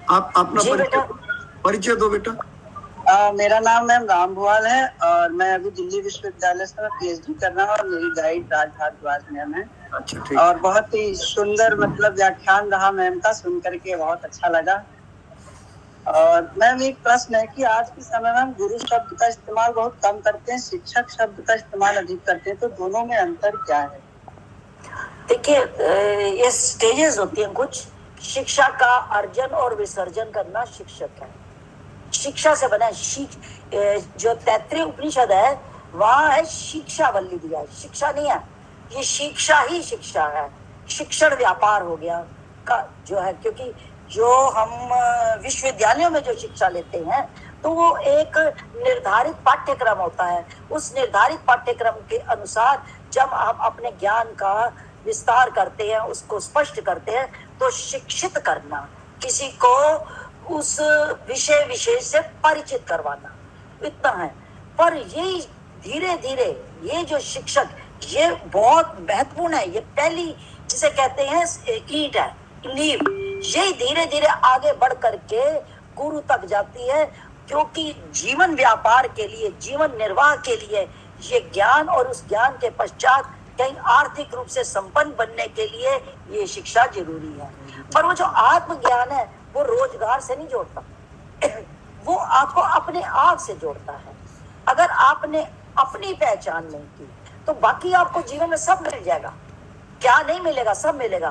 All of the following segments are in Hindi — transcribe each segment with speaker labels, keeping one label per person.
Speaker 1: आप अपना
Speaker 2: जी बेटा।
Speaker 1: परिचय दो बेटा।
Speaker 2: मेरा नाम मैम राम भुआल है और मैं अभी दिल्ली विश्वविद्यालय से पीएचडी कर रहा हूँ और मेरी गाइड राज भारद्वाज मैम है।
Speaker 1: अच्छा ठीक।
Speaker 2: और बहुत ही सुंदर मतलब व्याख्यान रहा मैम का, सुन करके बहुत अच्छा लगा। और मैम एक प्रश्न है कि आज के समय में हम गुरु शब्द का इस्तेमाल बहुत कम करते हैं, शिक्षक शब्द का इस्तेमाल अधिक करते हैं, तो दोनों में अंतर क्या है?
Speaker 3: देखिए, ये स्टेजेस होती हैं कुछ। शिक्षा का अर्जन और विसर्जन करना शिक्षक है। शिक्षा से बना जो तैत्तिरीय उपनिषद है वहां है शिक्षा वल्ली दिया है, शिक्षा नहीं है। ये शिक्षा ही शिक्षा है। शिक्षण व्यापार हो गया का जो है, क्योंकि जो हम विश्वविद्यालयों में जो शिक्षा लेते हैं तो वो एक निर्धारित पाठ्यक्रम होता है। उस निर्धारित पाठ्यक्रम के अनुसार जब हम अपने ज्ञान का विस्तार करते हैं, उसको स्पष्ट करते हैं, तो शिक्षित करना, किसी को उस विषय विशेष से परिचित करवाना, इतना है। पर ये धीरे धीरे ये जो शिक्षक, ये बहुत महत्वपूर्ण है। ये पहली जिसे कहते हैं ईंट है, नींव। ये धीरे धीरे आगे बढ़ करके गुरु तक जाती है, क्योंकि जीवन व्यापार के लिए, जीवन निर्वाह के लिए ये ज्ञान, और उस ज्ञान के पश्चात कहीं आर्थिक रूप से संपन्न बनने के लिए ये शिक्षा जरूरी है। पर वो जो आत्मज्ञान है वो रोजगार से नहीं जोड़ता, वो आपको अपने आप से जोड़ता है। अगर आपने अपनी पहचान नहीं की तो बाकी आपको जीवन में सब मिल जाएगा। क्या नहीं मिलेगा? सब मिलेगा।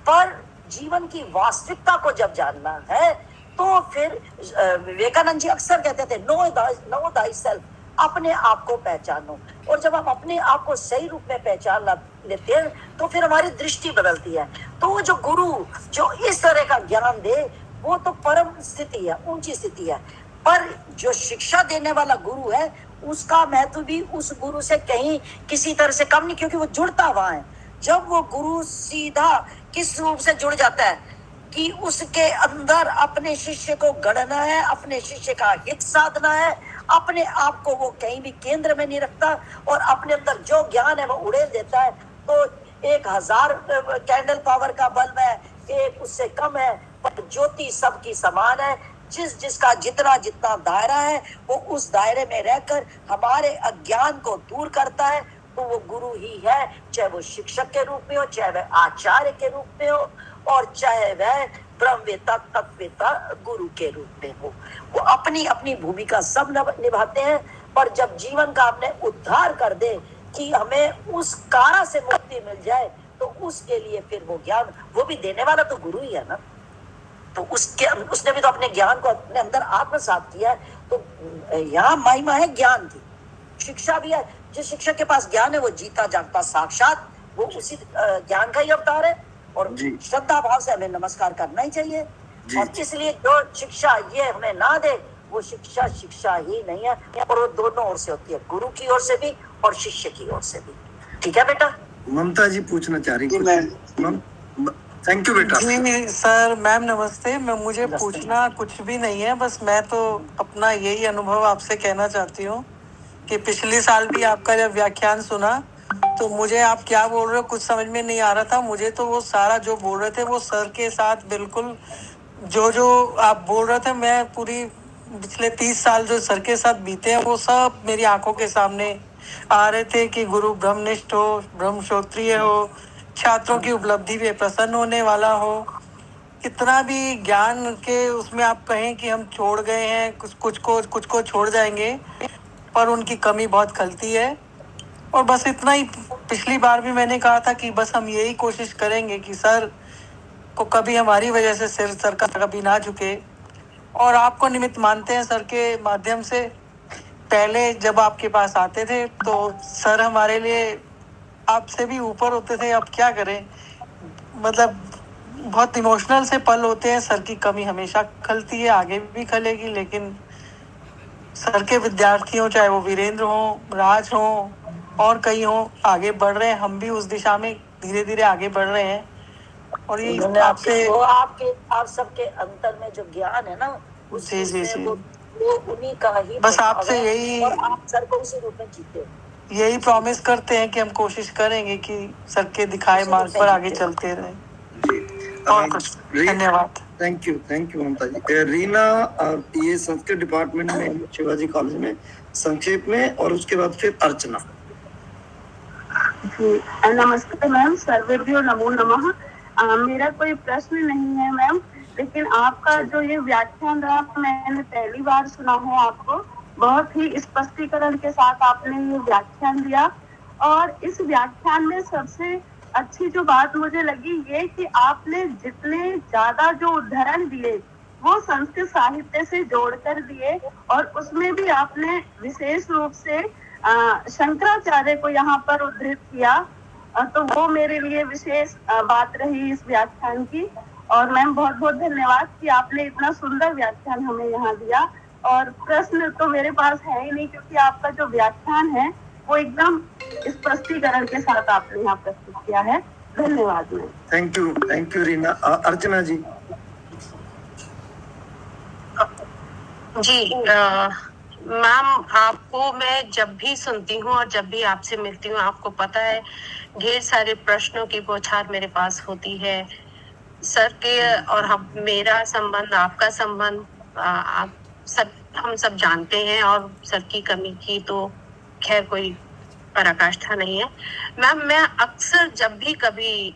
Speaker 3: पर जीवन की वास्तविकता को जब जानना है तो फिर विवेकानंद जी अक्सर कहते थे, नो थायसेल्फ, अपने आप को पहचानो। और जब हम अपने आप को सही रूप में पहचान लेते हैं तो फिर हमारी दृष्टि बदलती है। तो वो जो गुरु जो इस तरह का ज्ञान दे वो तो परम स्थिति है, ऊंची स्थिति है। पर जो शिक्षा देने वाला गुरु है उसका महत्व भी उस गुरु से कहीं किसी तरह से कम नहीं, क्योंकि वो जुड़ता वहां है। जब वो गुरु सीधा किस रूप से जुड़ जाता है कि उसके अंदर अपने शिष्य को गढ़ना है, अपने शिष्य का हित साधना है, अपने आप को वो कहीं भी केंद्र में नहीं रखता और अपने अंदर जो ज्ञान है वो उड़ेल देता है। तो 1000 कैंडल पावर का बल्ब है, एक उससे कम है, पर ज्योति सबकी समान है। जिसका जितना जितना दायरा है वो उस दायरे में रहकर हमारे अज्ञान को दूर करता है, तो वो गुरु ही है। चाहे वो शिक्षक के रूप में हो, चाहे वह आचार्य के रूप में हो, और चाहे वह ब्रह्मवेता तत्ववेता गुरु के रूप में हो। वो अपनी अपनी भूमिका सब निभाते हैं। पर जब जीवन का हमने उद्धार कर दे कि हमें उस कारा से मुक्ति मिल जाए, तो उसके लिए फिर वो ज्ञान, वो भी देने वाला तो गुरु ही है ना। तो उसने भी तो अपने ज्ञान को अपने अंदर आत्मसात किया है। तो यहाँ महिमा है ज्ञान की, शिक्षा भी है। जिस शिक्षक के पास ज्ञान है वो जीता जागता साक्षात, वो उसी ज्ञान का ही अवतार है। और श्रद्धा भाव से हमें नमस्कार करना ही चाहिए। और इसलिए जो शिक्षा ये हमें ना दे वो शिक्षा शिक्षा ही नहीं है, और वो दोनों ओर से होती है, गुरु की ओर से भी और शिष्य की ओर से भी। ठीक है बेटा?
Speaker 1: ममता जी पूछना चाह रही है। थैंक यू बेटा।
Speaker 4: जी सर, मैम नमस्ते। मुझे पूछना कुछ भी नहीं है, बस मैं तो अपना यही अनुभव आपसे कहना चाहती हूँ कि पिछले साल भी आपका जब व्याख्यान सुना तो मुझे आप क्या बोल रहे हो कुछ समझ में नहीं आ रहा था। मुझे तो वो सारा जो बोल रहे थे वो सर के साथ बिल्कुल जो आप बोल रहे थे, मैं पूरी पिछले 30 साल जो सर के साथ बीते हैं वो सब मेरी आंखों के सामने आ रहे थे कि गुरु ब्रह्मनिष्ठ हो, ब्रह्मश्रोत्रिय हो, छात्रों की उपलब्धि पे प्रसन्न होने वाला हो। कितना भी ज्ञान के उसमें आप कहें कि हम छोड़ गए हैं, कुछ को छोड़ जाएंगे, पर उनकी कमी बहुत खलती है। और बस इतना ही, पिछली बार भी मैंने कहा था कि बस हम यही कोशिश करेंगे कि सर को कभी हमारी वजह से सिर सर का कभी ना झुके, और आपको निमित्त मानते हैं सर के माध्यम से। पहले जब आपके पास आते थे तो सर हमारे लिए आपसे भी ऊपर होते थे। अब क्या करें, मतलब बहुत इमोशनल से पल होते हैं। सर की कमी हमेशा खलती है, आगे भी खलेगी, लेकिन सर के विद्यार्थी हो, चाहे वो वीरेंद्र हो, राज हो और कई हो, आगे बढ़ रहे हैं। हम भी उस दिशा में धीरे धीरे आगे बढ़ रहे हैं। और ये
Speaker 3: आपसे आप सबके अंतर में जो ज्ञान है ना,
Speaker 4: जी जी जी,
Speaker 3: वो उन्हीं का ही
Speaker 4: बस आपसे यही,
Speaker 3: और आप सर को उसी रूप में जीते,
Speaker 4: यही प्रॉमिस करते हैं कि हम कोशिश करेंगे कि सर के दिखाए मार्ग पर आगे चलते रहें। और कुछ धन्यवाद।
Speaker 1: थैंक यू ममता जी। रीना, ये संस्कृत डिपार्टमेंट में शिवाजी कॉलेज में, संक्षेप में, और उसके बाद फिर अर्चना।
Speaker 5: जी नमस्ते मैम, सर्वेभ्यो नमो नमः। मेरा कोई प्रश्न नहीं है मैम, लेकिन आपका जो ये व्याख्यान रहा मैंने पहली बार सुना है आपको। बहुत ही स्पष्टीकरण के साथ आपने ये व्याख्यान दिया, और इस व्याख्यान में सबसे अच्छी जो बात मुझे लगी ये कि आपने जितने ज्यादा जो उदाहरण दिए वो संस्कृत साहित्य से जोड़कर दिए, और उसमें भी आपने विशेष रूप से शंकराचार्य को यहाँ पर उद्धृत किया। तो वो मेरे लिए विशेष बात रही इस व्याख्यान की। और मैम बहुत बहुत धन्यवाद कि आपने इतना सुंदर व्याख्यान हमें यहाँ दिया। और प्रश्न तो मेरे पास है ही नहीं, क्योंकि आपका जो व्याख्यान है वो एकदम स्पष्टीकरण के साथ आपने यहाँ प्रस्तुत किया है। धन्यवाद ma'am.
Speaker 1: Thank you Reena. Archana ji.
Speaker 6: जी मैम, आपको मैं जब भी सुनती हूँ और जब भी आपसे मिलती हूँ, आपको पता है ढेर सारे प्रश्नों की बौछार मेरे पास होती है। सर के और हम, मेरा संबंध, आपका संबंध, हम सब जानते हैं, और सर की कमी की तो खैर कोई पराकाष्ठा नहीं है। मैम, मैं अक्सर जब भी कभी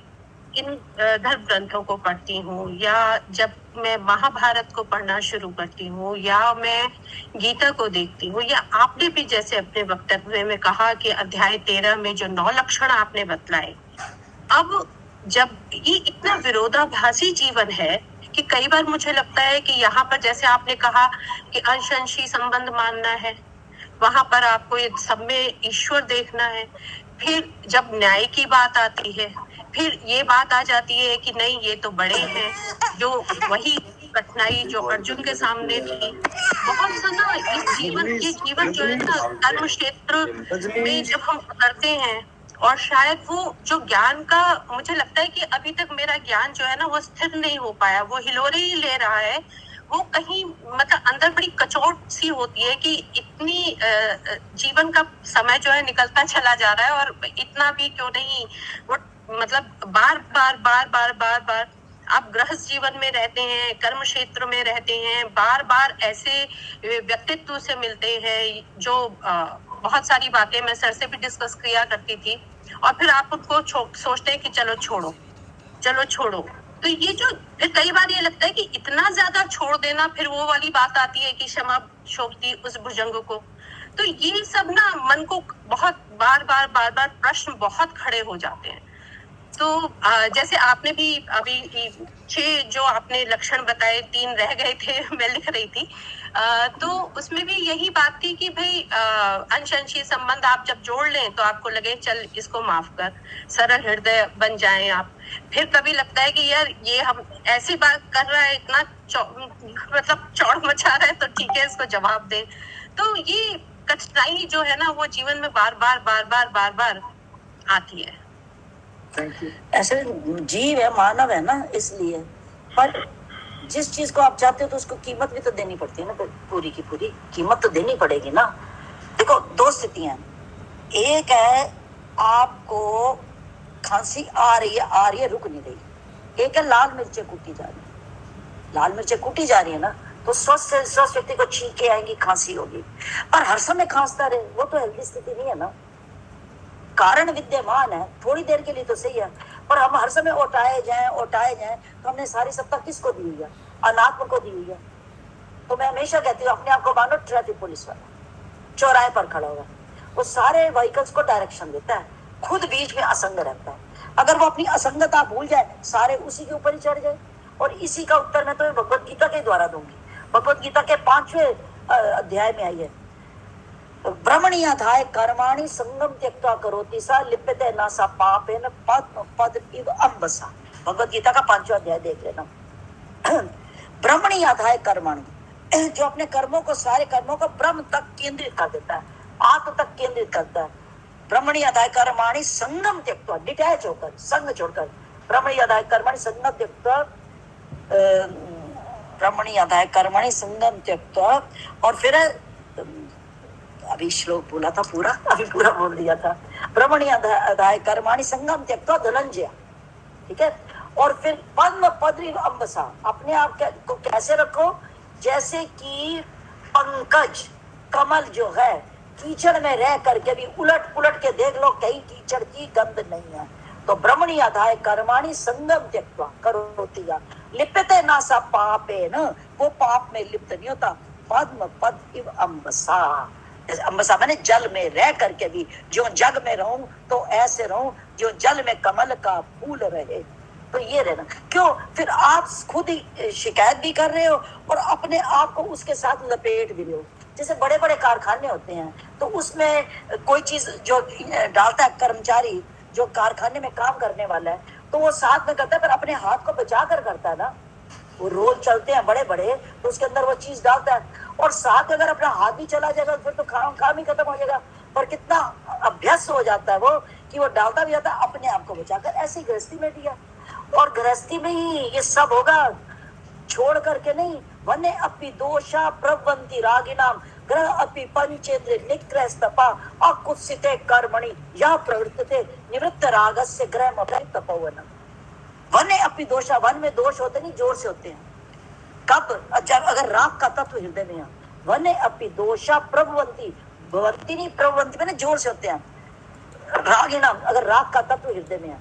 Speaker 6: इन धर्म ग्रंथों को पढ़ती हूँ, या जब मैं महाभारत को पढ़ना शुरू करती हूँ, या मैं गीता को देखती हूँ, या आपने भी जैसे अपने वक्तव्य में कहा कि अध्याय 13 में जो 9 लक्षण आपने बतलाए, अब जब ये इतना विरोधाभासी जीवन है कि कई बार मुझे लगता है कि यहाँ पर जैसे आपने कहा कि अंश-अंशी संबंध मानना है, वहां पर आपको ये सब में ईश्वर देखना है। फिर जब न्याय की बात आती है, फिर ये बात आ जाती है कि नहीं, ये तो बड़े हैं, जो वही कठिनाई जो अर्जुन के सामने थी। बहुत सा ना ये जीवन जो है ना कर्म क्षेत्र में जब हम उतरते हैं, और शायद वो जो ज्ञान का, मुझे लगता है कि अभी तक मेरा ज्ञान जो है ना वो स्थिर नहीं हो पाया, वो हिलोरे ही ले रहा है। वो कहीं मतलब अंदर बड़ी कचोट सी होती है कि इतनी जीवन का समय जो है निकलता चला जा रहा है, और इतना भी क्यों नहीं, वो मतलब बार बार आप गृहस्थ जीवन में रहते हैं, कर्म क्षेत्र में रहते हैं, बार बार ऐसे व्यक्तित्व से मिलते हैं जो बहुत सारी बातें मैं सर से भी डिस्कस किया करती थी, और फिर आप उनको सोचते हैं कि चलो छोड़ो। तो ये जो फिर कई बार ये लगता है कि इतना ज्यादा छोड़ देना, फिर वो वाली बात आती है कि क्षमा शोभती उस भुजंग को। तो ये सब ना मन को बहुत बार बार प्रश्न बहुत खड़े हो जाते हैं। तो जैसे आपने भी अभी 6 जो आपने लक्षण बताए, 3 रह गए थे मैं लिख रही थी, तो उसमें भी यही बात थी कि भाई अंश-अंशी संबंध आप जब जोड़ लें तो आपको लगे चल इसको माफ कर, सरल हृदय बन जाएं आप। फिर कभी लगता है कि यार ये हम ऐसी बात कर रहा है, इतना मतलब चौड़ मचा रहा है, तो ठीक है इसको जवाब दें। तो ये कठिनाई जो है ना वो जीवन में बार बार आती है।
Speaker 3: ऐसे जीव है, मानव है ना, इसलिए। पर जिस चीज को आप चाहते हो तो उसको कीमत भी तो देनी पड़ती है ना, पूरी की पूरी कीमत तो देनी पड़ेगी ना। देखो 2 स्थितियां, एक है आपको खांसी आ रही है रुक नहीं रही, एक है लाल मिर्चें कूटी जा रही है ना, तो स्वस्थ व्यक्ति को छींके आएंगी, खांसी होगी, पर हर समय खांसता रहे वो तो हेल्दी स्थिति नहीं है ना। कारण विद्यमान है, थोड़ी देर के लिए तो सही है, पर हम हर समय ओटाए जाएं तो हमने सारी सत्ता किसको दी हुई है? अनात्म को दी हुई है। तो मैं हमेशा कहती हूँ अपने आप को मानो ट्रैफिक पुलिस वाला, चौराहे पर खड़ा हुआ, वो सारे व्हीकल्स को डायरेक्शन देता है, खुद बीच में असंग रहता है। अगर वो अपनी असंगता भूल जाए, सारे उसी के ऊपर ही चढ़ जाए। और इसी का उत्तर मैं तो भगवत गीता के द्वारा दूंगी। भगवत गीता के 5वें अध्याय में आई है, ब्रह्मण्याधाय कर्माणि संगम त्यक्त्वा करोति सा लिप्यते न सा पापेन पद इव अम्बसा। भगवत गीता का 5वां अध्याय देख लेना। ब्रह्मण्याधाय कर्माणि, जो अपने कर्मों को, सारे कर्मों को ब्रह्म तक केंद्रित कर देता है, आत्म तक केंद्रित करता है। ब्रह्मण्याधाय कर्माणि संगम त्यक्त्वा, डिटैच होकर, संग छोड़कर, ब्रह्मण्याधाय कर्माणि संगम त्यक्त्वा, ब्रह्मण्याधाय कर्माणि संगम त्यक्त्वा। और फिर अभी श्लोक बोला था पूरा, अभी पूरा बोल दिया था। ब्रह्मण्याधाय कर्माणि संगम त्यक्त्वा धनंजय, ठीक है। और फिर पद्म पद्री अम्बसा, अपने आप को कैसे रखो, जैसे कि पंकज कमल जो है कीचड़ में रह करके भी उलट पुलट के देख लो, कहीं कीचड़ की गंध नहीं है। तो ब्रह्मणी अधाय कर्माणि संगम त्यक्त्वा करोति या लिप्यते ना सा पापेन, वो पाप में लिप्त नहीं होता। पद्म पद इव अम्बसा, अम्बसा मैंने जल में रह करके भी, जो जग में रहूं तो ऐसे रहूं जो जल में कमल का फूल रहे। तो ये रहना क्यों, फिर आप खुद ही शिकायत भी कर रहे हो और अपने आप को उसके साथ लपेट भी रहे हो। जैसे बड़े बड़े कारखाने होते हैं तो उसमें कोई चीज जो डालता है कर्मचारी, जो कारखाने में काम करने वाला है, तो वो साथ में करता है, पर अपने हाथ को बचा कर करता है ना। वो रोल चलते हैं बड़े बड़े, तो उसके अंदर वो चीज डालता है, और साथ में अगर अपना हाथ भी चला जाएगा फिर तो काम ही खत्म हो जाएगा। पर कितना अभ्यस्त हो जाता है वो कि वो डालता भी जाता है अपने आप को बचाकर। ऐसी गृहस्थी में दिया, और गृहस्थी में ही ये सब होगा, छोड़ करके नहीं। वने अपि दोषा प्रवंति रागिनाम ग्रह अपि पंचेंद्र निग्रहस्तपा अकुत्सिते कर्मणि या प्रवृत्ते निवृत्त रागस्य ग्रह अपि तपोवनम। वने अपि दोषा, वन में दोष होते नहीं, जोर से होते हैं। कब, जब अगर राग का तत्व हृदय में है। वने अपि दोषा प्रवंति, भवंति नहीं प्रवंति मैंने जोर से होते हैं। रागिनाम, अगर राग का तत्व हृदय में है।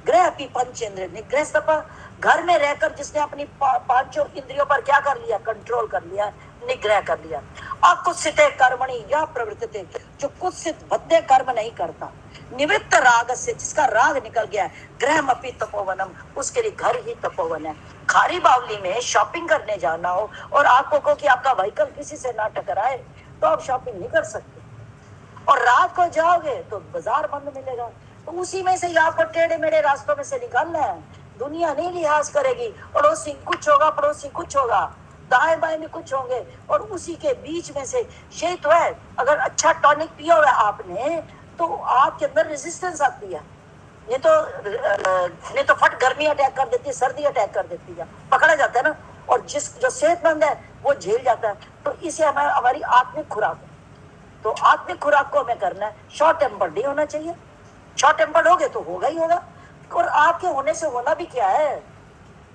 Speaker 3: ग्रह अपि पंचेंद्र निग्रहस्तपा, घर में रहकर जिसने अपनी पांचों इंद्रियों पर क्या कर लिया, कंट्रोल कर लिया, निग्रह कर लिया। अकुत्सित कर्मणि या प्रवृत्ते, जो कुत्सित भद्दे कर्म नहीं करता। निवृत्त राग से, जिसका राग निकल गया, ग्रह अपि तपोवनम, उसके लिए घर ही तपोवन है। खारी बावली में शॉपिंग करने जाना हो और आपको को कि आपका व्हीकल किसी से ना टकराए तो आप शॉपिंग नहीं कर सकते, और रात को जाओगे तो बाजार बंद मिलेगा। तो उसी में से आपको टेढ़े मेढ़े रास्तों में से निकालना है। दुनिया नहीं लिहाज करेगी, पड़ोसी कुछ होगा, पड़ोसी कुछ होगा, दाएं बाएं में कुछ होंगे, और उसी के बीच में से यही तो है। अगर अच्छा टॉनिक पिया हुआ है आपने तो आपके अंदर रेजिस्टेंस आती है, नहीं तो फट गर्मी अटैक कर देती है, सर्दी अटैक कर देती है, पकड़ा जाता है ना। और जो सेहतमंद है वो झेल जाता है। तो इसे हमारी आत्मिक खुराक है। तो आत्मिक खुराक को हमें करना है, शॉर्ट टेम्पर्ड नहीं होना चाहिए। शॉर्ट टेम्पर्ड हो गए तो होगा ही होगा, और आपके होने से होना भी क्या है।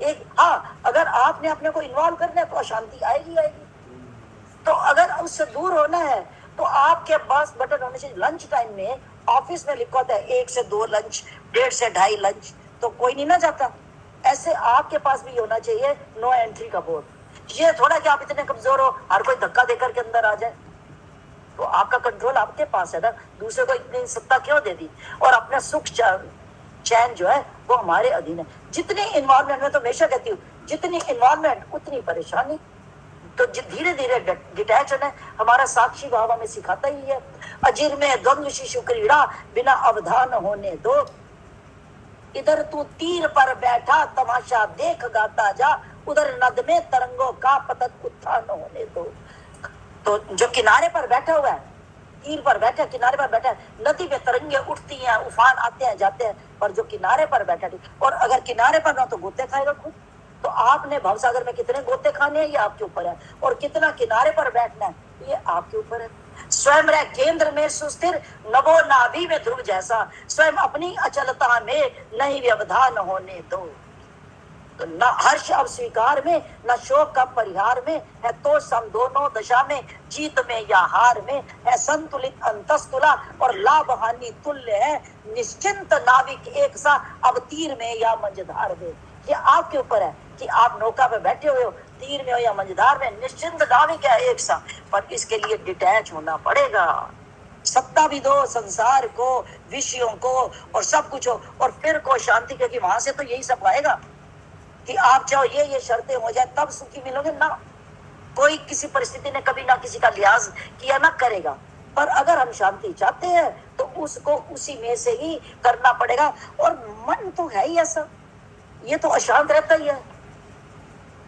Speaker 3: एक हाँ, अगर आपने अपने को इन्वॉल्व करना है तो अशांति आएगी। तो अगर उससे दूर होना है तो आपके पास बटन होने चाहिए। लंच टाइम में ऑफिस में लिखा होता है 1 से 2 लंच, 1.5 से 2.5 लंच, तो कोई नहीं ना जाता। ऐसे आपके पास भी होना चाहिए नो एंट्री का बोर्ड। ये थोड़ा कि आप इतने कमजोर हो हर कोई धक्का देकर के अंदर आ जाए। तो आपका कंट्रोल आपके पास है ना, दूसरे को इतनी सत्ता क्यों दे दी। और अपना सुख चैन जो है वो हमारे अधीन है। जितनी इन्वॉल्वमेंट, में तो हमेशा कहती हूँ, जितनी इन्वॉल्वमेंट उतनी परेशानी। तो धीरे धीरे डिटैच होना, हमारा साक्षी भाव हमें सिखाता ही है। अजीर में द्वंद्व शिशु क्रीड़ा बिना अवधान होने दो, इधर तू तीर पर बैठा तमाशा देख गाता जा, उधर नद में तरंगों का पतन उत्थान होने दो। तो जो किनारे पर बैठा हुआ है, तीर पर बैठा, किनारे पर बैठा है, नदी में तरंगे उठती हैं, उफान आते हैं जाते हैं, पर जो किनारे पर बैठा है, और अगर किनारे पर ना तो गोते खाएगा खुद। तो आपने भवसागर में कितने गोते खाने हैं ये आपके ऊपर है, और कितना किनारे पर बैठना है ये आपके ऊपर है। स्वयं रह केंद्र में सुस्थिर, नभो नाभि में ध्रुव जैसा, स्वयं अपनी अचलता में नहीं व्यवधान होने दो। तो न हर्ष अब स्वीकार में, न शोक का परिहार में है, तो सम दोनों दशा में, जीत में या हार में है संतुलित अंतस्तुला, और लाभ हानि तुल्य है निश्चिंत नाविक एक सा, अब तीर में या मंझधार में। ये आपके ऊपर है कि आप नौका पे बैठे हुए हो, तीर में हो या मंझधार में, निश्चिंत नाविक है एक सा। पर इसके लिए डिटैच होना पड़ेगा। सत्ता भी दो संसार को, विषयों को, और सब कुछ हो, और फिर को शांति, क्योंकि वहां से तो यही सब आएगा कि आप चाहो ये शर्तें हो जाए तब सुखी मिलोगे ना। कोई किसी परिस्थिति ने कभी ना किसी का लिहाज किया ना करेगा। पर अगर हम शांति चाहते हैं तो उसको उसी में से ही करना पड़ेगा। और मन तो है ही ऐसा, ये तो अशांत रहता ही है।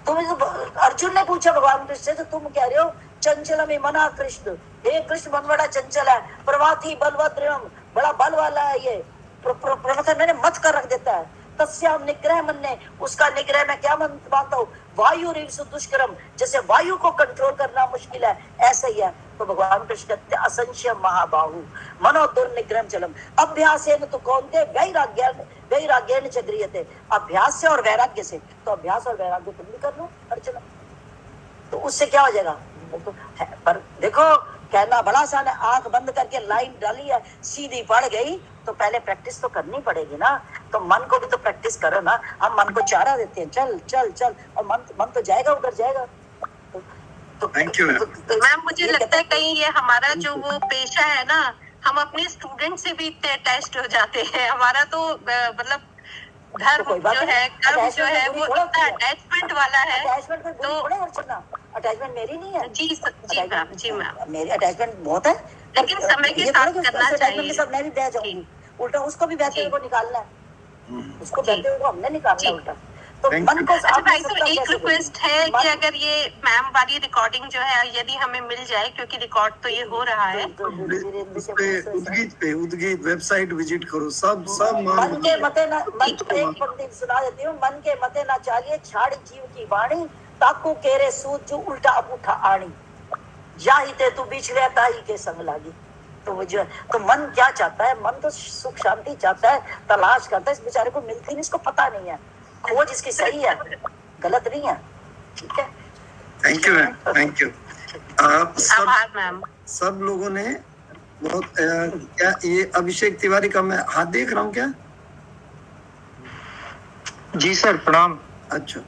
Speaker 3: तुम अर्जुन ने पूछा भगवान कृष्ण से, तो तुम कह रहे हो चंचल में मना कृष्ण, हे कृष्ण मन बड़ा चंचल है, प्रवाथी बलवद्रम, बड़ा बल वाला है ये, प्रमथन मैंने मत कर रख देता है। तस्याम निग्रह मन ने, उसका निग्रह में क्या मानता हूँ, वायु रिवसु दुष्करम, जैसे वायु को कंट्रोल करना मुश्किल है ऐसा ही है। तो भगवान कृष्ण कहते असंशय महाबाहु मनो दुर्निग्रह चलम अभ्यासेन तो कौनते वैराग्य वैराग्येण च गृह्यते, अभ्यास से और वैराग्य से। तो अभ्यास और वैराग्य तुम भी कर लो अर्चना, तो उससे क्या हो जाएगा। तो पर देखो कहना बड़ा आसान है, आंख बंद करके लाइन डाली है सीधी पड़ गई, तो पहले प्रैक्टिस तो करनी पड़ेगी ना। तो मन को भी तो प्रैक्टिस करो ना। हम मन को चारा देते हैं, चल चल चल, और मन तो जाएगा उधर जाएगा। तो
Speaker 1: थैंक यू
Speaker 6: मैम मुझे लगता है कहीं ये हमारा जो वो पेशा है ना, हम अपने स्टूडेंट से भी इतने अटैच्ड हो जाते हैं। हमारा तो मतलब धर्म जो है, कर्म जो है, वो इतना अटैचमेंट वाला है।
Speaker 3: अटैचमेंट तो अटैचमेंट मेरी नहीं है।
Speaker 6: जी मैम, जी मैम,
Speaker 3: मेरी अटैचमेंट बहुत है,
Speaker 6: लेकिन समय के साथ करना चाहिए।
Speaker 3: सब मैं भी बह जाऊंगी, उल्टा उसको भी बहते हुए को निकालना है, उसको बहते हुए को हमने निकालना है उल्टा। तो मन को
Speaker 6: अच्छा भाई साहब, एक रिक्वेस्ट है कि अगर ये मैम वाली रिकॉर्डिंग जो है यदि हमें मिल जाए, क्योंकि रिकॉर्ड तो ये हो रहा है,
Speaker 1: उद्गीत वेबसाइट विजिट करो। सब
Speaker 3: मन के मते ना, एक पंक्ति सुना देती हूँ। मन के मते ना चालिए छाड़ी जीव की वाणी, ताकू केरे सूत जो उल्टा अपूठा आणी, जाही ते तू बिछड़े ताई के संग लागी। तो वो जो तो मन क्या चाहता है, मन तो सुख शांति चाहता है, तलाश करता है, इस बेचारे को मिलती नहीं, इसको पता नहीं है, खोज इसकी सही है, गलत नहीं है। ठीक है,
Speaker 1: thank you ma'am, thank you. आप
Speaker 6: आभार मैम।
Speaker 1: सब लोगों ने बहुत क्या ये अभिषेक तिवारी का मैं हाथ देख रहा हूँ क्या?
Speaker 7: जी सर, प्रणाम।
Speaker 1: अच्छा,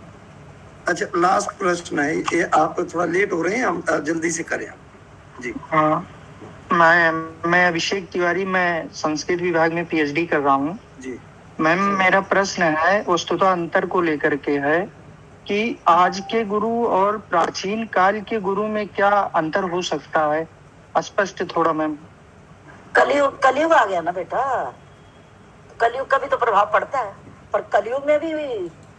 Speaker 1: लास्ट प्रश्न है ये, आप थोड़ा लेट हो रहे हैं, हम जल्दी से करें आप जी।
Speaker 7: हाँ, मैं अभिषेक तिवारी, मैं संस्कृत विभाग में पीएचडी कर रहा हूँ
Speaker 1: जी।
Speaker 7: मैम, मेरा प्रश्न है वस्तुतः अंतर को लेकर के है कि आज के गुरु और प्राचीन काल के गुरु में क्या अंतर हो सकता है, स्पष्ट थोड़ा मैम।
Speaker 3: कलयुग आ गया ना बेटा, कलयुग का भी तो प्रभाव पड़ता है, पर कलयुग में भी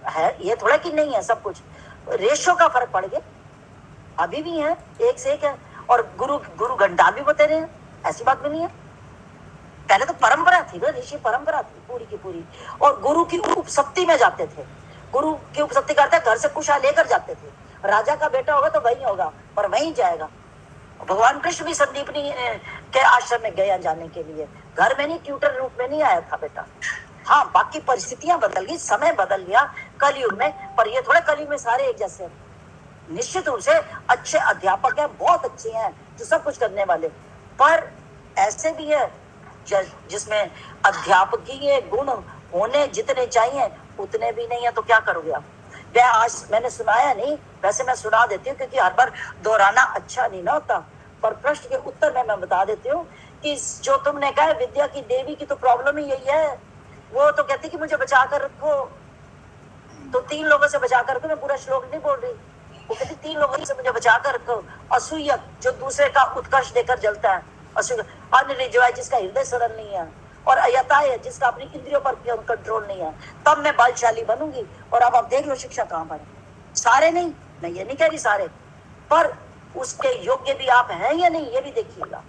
Speaker 3: है, ये थोड़ा कि नहीं है सब कुछ, रेशो का फर्क पड़ गया, अभी भी है, एक से एक है। और गुरु घंटा भी बते रहे हैं, ऐसी बात भी नहीं है। पहले तो परंपरा थी ना, ऋषि परंपरा थी पूरी की पूरी, और गुरु की उपसप्ति में जाते थे, गुरु की उपसप्ति करते घर से कुशा लेकर जाते थे। राजा का बेटा होगा तो वही होगा, पर वहीं जाएगा। भगवान कृष्ण भी संदीपनी के आश्रम में गया जाने के लिए, घर में नहीं, ट्यूटर रूप में नहीं आया था बेटा। हाँ, बाकी परिस्थितियां बदल गई, समय बदल गया कलयुग में, पर ये थोड़े कलयुग में सारे एक जैसे। निश्चित रूप से अच्छे अध्यापक हैं, बहुत अच्छे हैं जो सब कुछ करने वाले, पर ऐसे भी है जिसमें अध्यापकीय गुण होने जितने चाहिए उतने भी नहीं है, तो क्या करोगे आप। वह आज मैंने सुनाया नहीं, वैसे मैं सुना देती हूँ क्योंकि हर बार दोहराना अच्छा नहीं ना होता, पर प्रश्न के उत्तर में मैं बता देती हूँ कि जो तुमने कहा विद्या की देवी की तो प्रॉब्लम ही यही है। वो तो कहती कि मुझे बचा कर रखो, तो 3 लोगों से बचा कर रखो, मैं पूरा श्लोक नहीं बोल रही, वो कहती 3 लोगों से मुझे बचा कर रखो। असूयक जो दूसरे का उत्कर्ष देकर जलता है, अनिर्जय जिसका हृदय सरल नहीं है, और अयताय है जिसका अपनी इंद्रियों पर कंट्रोल नहीं है, तब मैं बलशाली बनूंगी। और अब आप देख लो शिक्षा कहाँ पर है, सारे नहीं, मैं ये नहीं कह रही सारे, पर उसके योग्य भी आप हैं या नहीं ये भी देखिएगा,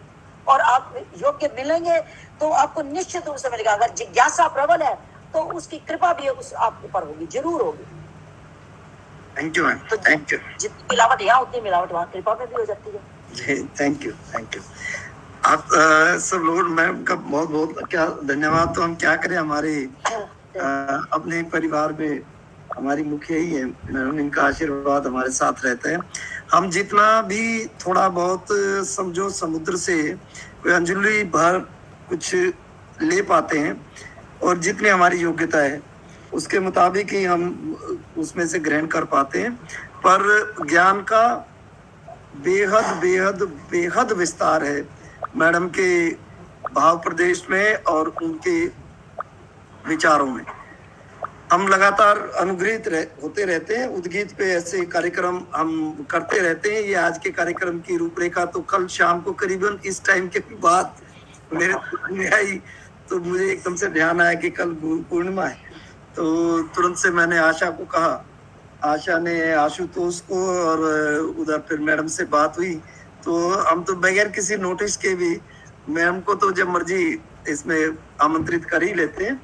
Speaker 3: और आप योग्य मिलेंगे तो आपको निश्चित रूप से मिलेगा। अगर जिज्ञासा प्रबल है तो उसकी कृपा भी उस आपके ऊपर होगी, जरूर होगी।
Speaker 1: Thank you ma'am, thank you.
Speaker 3: जितनी मिलावट यहाँ उतनी मिलावट वहाँ कृपा में भी हो जाती है
Speaker 1: जी। Thank you, thank you. आप सब लोग मैम का बहुत बहुत क्या धन्यवाद। तो हम क्या करें, हमारे अपने परिवार में हमारी मुखिया ही है मैडम, इनका आशीर्वाद हमारे साथ रहता है। हम जितना भी थोड़ा बहुत समझो समुद्र से कोई अंजलि भर कुछ ले पाते हैं, और जितनी हमारी योग्यता है उसके मुताबिक ही हम उसमें से ग्रहण कर पाते हैं। पर ज्ञान का बेहद बेहद बेहद विस्तार है मैडम के भाव प्रदेश में और उनके विचारों में। हम लगातार अनुग्रहित होते रहते हैं। उद्गीत पे ऐसे कार्यक्रम हम करते रहते हैं। ये आज के कार्यक्रम की रूपरेखा तो कल शाम को करीबन इस टाइम के बाद मेरे में आई, तो मुझे एकदम से ध्यान आया कि कल गुरु पूर्णिमा है। तो तुरंत से मैंने आशा को कहा, आशा ने आशुतोष को, और उधर फिर मैडम से बात हुई, तो हम तो बगैर किसी नोटिस के भी मैडम को तो जब मर्जी इसमें आमंत्रित कर ही लेते हैं।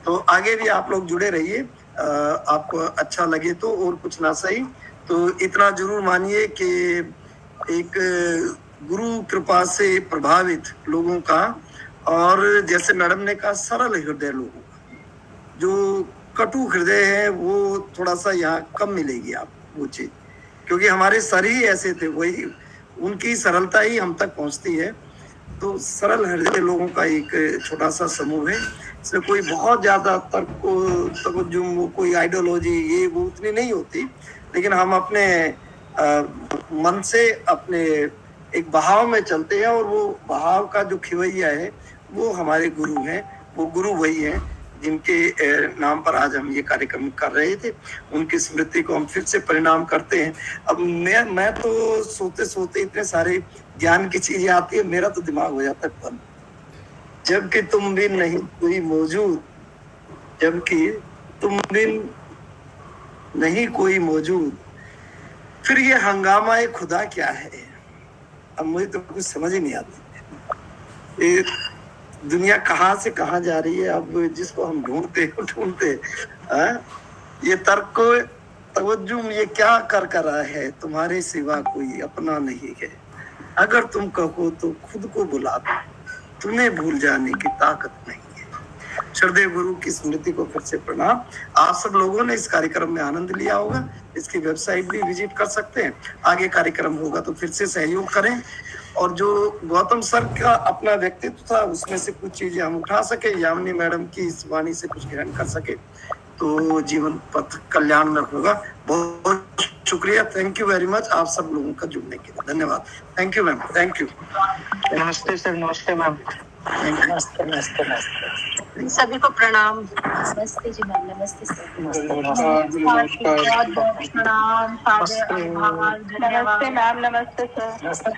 Speaker 1: तो आगे भी आप लोग जुड़े रहिए, आपको अच्छा लगे तो, और कुछ ना सही तो इतना जरूर मानिए कि एक गुरु कृपा से प्रभावित लोगों का, और जैसे मैडम ने कहा सरल हृदय लोगों का, जो कटु हृदय है वो थोड़ा सा यहाँ कम मिलेगी आप वो चीज, क्योंकि हमारे सर ही ऐसे थे, वही उनकी सरलता ही हम तक पहुंचती है। तो सरल हृदय लोगों का एक छोटा सा समूह है, इसमें कोई बहुत ज्यादा तर्जुम कोई आइडियोलॉजी ये वो उतनी नहीं होती, लेकिन हम अपने मन से अपने एक बहाव में चलते हैं, और वो बहाव का जो खिवैया है वो हमारे गुरु हैं। वो गुरु वही हैं जिनके नाम पर आज हम ये कार्यक्रम कर रहे थे। उनकी स्मृति को हम फिर से परिणाम करते हैं। अब मैं तो सोते सोते इतने सारे ज्ञान की चीजें आती है, मेरा तो दिमाग हो जाता है बंद। जबकि तुम भी नहीं कोई मौजूद, जबकि तुम भी नहीं कोई मौजूद, फिर ये हंगामा ए खुदा क्या है? अब मुझे तो कुछ समझ ही नहीं आती। ये दुनिया कहाँ से कहाँ जा रही है, अब जिसको हम ढूंढते ये तर्क तवज्जुम ये क्या कर रहा है, तुम्हारे सिवा कोई अपना नहीं है। अगर तुम कहो तो खुद को बुला दो, तुम्हें भूल जाने की ताकत नहीं है। श्रद्धेय गुरु की स्मृति को फिर से प्रणाम। आप सब लोगों ने इस कार्यक्रम में आनंद लिया होगा। इसकी वेबसाइट भी विजिट कर सकते हैं। आगे कार्यक्रम होगा तो फिर से सहयोग करें, और जो गौतम सर का अपना व्यक्तित्व था उसमें से कुछ चीजें हम उठा सके, यामिनी मैडम की इस वाणी से कुछ ग्रहण कर सके, तो जीवन पथ कल्याण में होगा। बहुत शुक्रिया, थैंक यू वेरी मच आप सब लोगों का जुड़ने के लिए। धन्यवाद। Thank you ma'am, thank you.
Speaker 7: नमस्ते सर, नमस्ते मैम।
Speaker 3: नमस्ते नमस्ते नमस्ते।
Speaker 6: सभी को प्रणाम।
Speaker 8: नमस्ते जी मैम, नमस्ते सर।
Speaker 5: बहुत बहुत प्रणाम,
Speaker 4: नमस्ते।
Speaker 5: धन्यवाद। नमस्ते मैम, नमस्ते सर।
Speaker 3: नमस्ते।